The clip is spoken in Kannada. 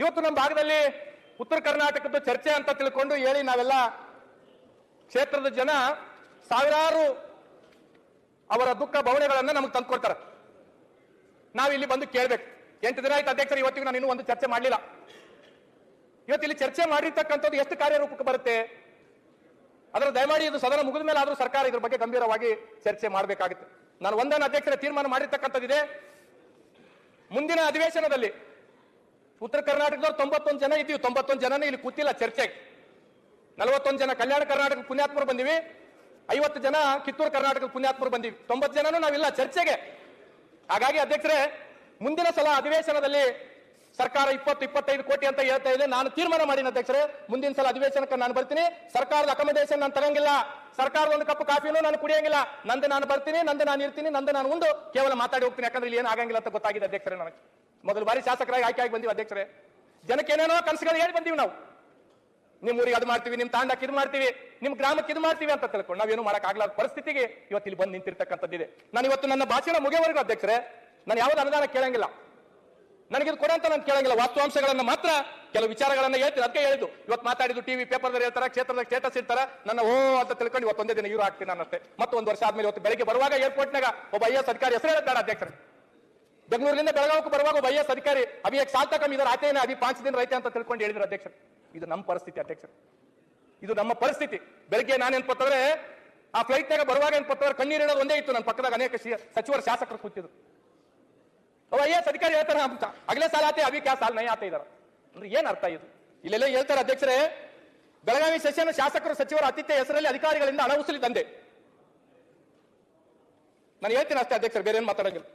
ಇವತ್ತು ನಮ್ಮ ಭಾಗದಲ್ಲಿ ಉತ್ತರ ಕರ್ನಾಟಕದ ಚರ್ಚೆ ಅಂತ ತಿಳ್ಕೊಂಡು ಹೇಳಿ ನಾವೆಲ್ಲ ಕ್ಷೇತ್ರದ ಜನ ಸಾವಿರಾರು ಅವರ ದುಃಖ ಭಾವನೆಗಳನ್ನ ನಮಗೆ ತಂದುಕೊಡ್ತಾರೆ. ನಾವು ಇಲ್ಲಿ ಬಂದು ಕೇಳ್ಬೇಕು. 8 ದಿನ ಆಯ್ತು ಅಧ್ಯಕ್ಷರು, ಇವತ್ತಿಗೆ ನಾನು ಇನ್ನೂ ಒಂದು ಚರ್ಚೆ ಮಾಡಲಿಲ್ಲ. ಇವತ್ತು ಇಲ್ಲಿ ಚರ್ಚೆ ಮಾಡಿರ್ತಕ್ಕಂಥದ್ದು ಎಷ್ಟು ಕಾರ್ಯರೂಪಕ್ಕೆ ಬರುತ್ತೆ? ಅದರ ದಯಮಾಡಿ ಇದು ಸದನ ಮುಗಿದ ಮೇಲೆ ಆದ್ರೂ ಸರ್ಕಾರ ಇದ್ರ ಬಗ್ಗೆ ಗಂಭೀರವಾಗಿ ಚರ್ಚೆ ಮಾಡಬೇಕಾಗುತ್ತೆ. ನಾನು ಒಂದನ್ನು ಅಧ್ಯಕ್ಷರ ತೀರ್ಮಾನ ಮಾಡಿರ್ತಕ್ಕಂಥದ್ದಿದೆ. ಮುಂದಿನ ಅಧಿವೇಶನದಲ್ಲಿ ಉತ್ತರ ಕರ್ನಾಟಕದವ್ರು 91 ಜನ ಇದ್ದೀವಿ. 91 ಜನನೇ ಇಲ್ಲಿ ಕೂತಿಲ್ಲ ಚರ್ಚೆಗೆ. 41 ಜನ ಕಲ್ಯಾಣ ಕರ್ನಾಟಕ ಪುಣ್ಯಾತ್ಮರು ಬಂದಿವಿ, 50 ಜನ ಕಿತ್ತೂರು ಕರ್ನಾಟಕದ ಪುಣ್ಯಾತ್ಮರು ಬಂದಿವಿ. 90 ಜನನೂ ನಾವಿಲ್ಲ ಚರ್ಚೆಗೆ. ಹಾಗಾಗಿ ಅಧ್ಯಕ್ಷರೇ, ಮುಂದಿನ ಸಲ ಅಧಿವೇಶನದಲ್ಲಿ ಸರ್ಕಾರ 20-25 ಕೋಟಿ ಅಂತ ಹೇಳ್ತಾ ಇದೆ. ನಾನು ತೀರ್ಮಾನ ಮಾಡಿನ ಅಧ್ಯಕ್ಷರೇ, ಮುಂದಿನ ಸಲ ಅಧಿವೇಶನಕ್ಕೆ ನಾನು ಬರ್ತೀನಿ. ಸರ್ಕಾರದ ಅಕಮಡೇಷನ್ ನಾನು ತಗಂಗಿಲ್ಲ, ಸರ್ಕಾರದ ಒಂದು ಕಪ್ ಕಾಫಿನೂ ನಾನು ಕುಡಿಯಂಗಿಲ್ಲ. ನಂದು ನಾನು ಬರ್ತೀನಿ, ನಂದು ನಾನು ಇರ್ತೀನಿ, ನಂದು ನಾನು ಒಂದು ಕೇವಲ ಮಾತಾಡಿ ಹೋಗ್ತೀನಿ. ಯಾಕಂದ್ರೆ ಇಲ್ಲಿ ಏನು ಆಗಂಗಿಲ್ಲ ಅಂತ ಗೊತ್ತಾಗಿದೆ ಅಧ್ಯಕ್ಷರೇ. ನನಗೆ ಮೊದಲು ಬಾರಿ ಶಾಸಕರಾಗಿ ಆಯ್ಕೆ ಆಗಿ ಬಂದಿವಿ ಅಧ್ಯಕ್ಷರೇ. ಜನಕ್ಕೆ ಏನೇನೋ ಕನಸುಗಳು ಹೇಳಿ ಬಂದೀವಿ ನಾವು. ನಿಮ್ಮ ಊರಿಗೆ ಅದು ಮಾಡ್ತೀವಿ, ನಿಮ್ಮ ತಾಂಡಕ್ಕೆ ಇದು ಮಾಡ್ತೀವಿ, ನಿಮ್ಮ ಗ್ರಾಮಕ್ಕೆ ಇದು ಮಾಡ್ತೀವಿ ಅಂತ ತಿಳ್ಕೊಂಡು ನಾವೇನು ಮಾಡಕ್ ಆಗ್ಲಾರ ಪರಿಸ್ಥಿತಿಗೆ ಇವತ್ತು ಇಲ್ಲಿ ಬಂದು ನಿಂತಿರ್ತಕ್ಕಂಥದ್ದಿದೆ. ನಾನು ಇವತ್ತು ನನ್ನ ಭಾಷಣ ಮುಗಿಯವರೆಗೂ ಅಧ್ಯಕ್ಷರೇ ನಾನು ಯಾವ್ದು ಅನುದಾನ ಕೇಳಂಗಿಲ್ಲ, ನನಗಿದು ಕೊಡಂತ ನಾನು ಕೇಳಂಗಿಲ್ಲ. ವಾಸ್ತವಾಂಶಗಳನ್ನ ಮಾತ್ರ ಕೆಲವು ವಿಚಾರಗಳನ್ನ ಹೇಳ್ತೀನಿ. ಅದಕ್ಕೆ ಹೇಳಿದ್ದು ಇವತ್ತು ಮಾತಾಡಿದ್ದು ಟಿವಿ ಪೇಪರ್ದಲ್ಲಿ ಹೇಳ್ತಾರೆ, ಕ್ಷೇತ್ರದ ಸ್ಟೇಟಸ್ ಇರ್ತಾರೆ, ನನ್ನ ಓ ಅಂತ ತಿಳ್ಕೊಂಡು ಇವತ್ತೊಂದೇ ದಿನ ಇವ್ರು ಆಗ್ತೀನಿ ಅನ್ನಷ್ಟೇ. ಮತ್ತೊಂದು ವರ್ಷ ಆದ್ಮೇಲೆ ಇವತ್ತು ಬೆಳಿಗ್ಗೆ ಬರುವಾಗ ಏರ್ಪೋರ್ಟ್ನಾಗ ಒಬ್ಬ IAS ಅಧಿಕಾರಿ ಹೆಸರು ಹೇಳ್ತಾರೆ ಅಧ್ಯಕ್ಷರೇ. ಬೆಂಗಳೂರಿನಿಂದ ಬೆಳಗಾವಿಗೆ ಬರುವಾಗ ಒಬ್ಬ IAS ಅಧಿಕಾರಿ ಅಭಿ एक साल तक हम इधर आते हैं, अभी 5 दिन रहते ಅಂತ ತಿಳ್ಕೊಂಡು ಹೇಳಿದ್ರು ಅಧ್ಯಕ್ಷರು. ಇದು ನಮ್ಮ ಪರಿಸ್ಥಿತಿ ಅಧ್ಯಕ್ಷರು, ಇದು ನಮ್ಮ ಪರಿಸ್ಥಿತಿ. ಬೆಳಿಗ್ಗೆ ನಾನು ಏನ್ಪತ್ತಂದ್ರೆ ಆ ಫ್ಲೈಟ್ನಾಗ ಬರುವಾಗ ಏನ್ಪತ್ತವ್ರೆ ಕಣ್ಣೀರು ಇಡೋದು ಒಂದೇ ಇತ್ತು. ನನ್ನ ಪಕ್ಕದಾಗ ಅನೇಕ ಸಚಿವರು ಶಾಸಕರು ಕೂತಿದ್ರು. ಅವ IAS ಅಧಿಕಾರಿ ಹೇಳ್ತಾರೆ ಅಗಲೇ ಸಾಲ ಆತೆ ಅಭಿ ಕ್ಯಾ ಸಾಲ ನೈ ಆತ ಇದಾರ ಅಂದ್ರೆ ಏನ್ ಅರ್ಥ ಇದು? ಇಲ್ಲೆಲ್ಲ ಹೇಳ್ತಾರೆ ಅಧ್ಯಕ್ಷರೇ, ಬೆಳಗಾವಿ ಸೆಷನ್ ಶಾಸಕರು ಸಚಿವರ ಆತಿಥ್ಯ ಹೆಸರಲ್ಲಿ ಅಧಿಕಾರಿಗಳಿಂದ ಹಣ ವಸೂಲಿ ದಂಧೆ. ನಾನು ಹೇಳ್ತೀನಿ ಅಷ್ಟೇ ಅಧ್ಯಕ್ಷರು, ಬೇರೆ ಏನು ಮಾತಾಡಂಗಿಲ್ಲ.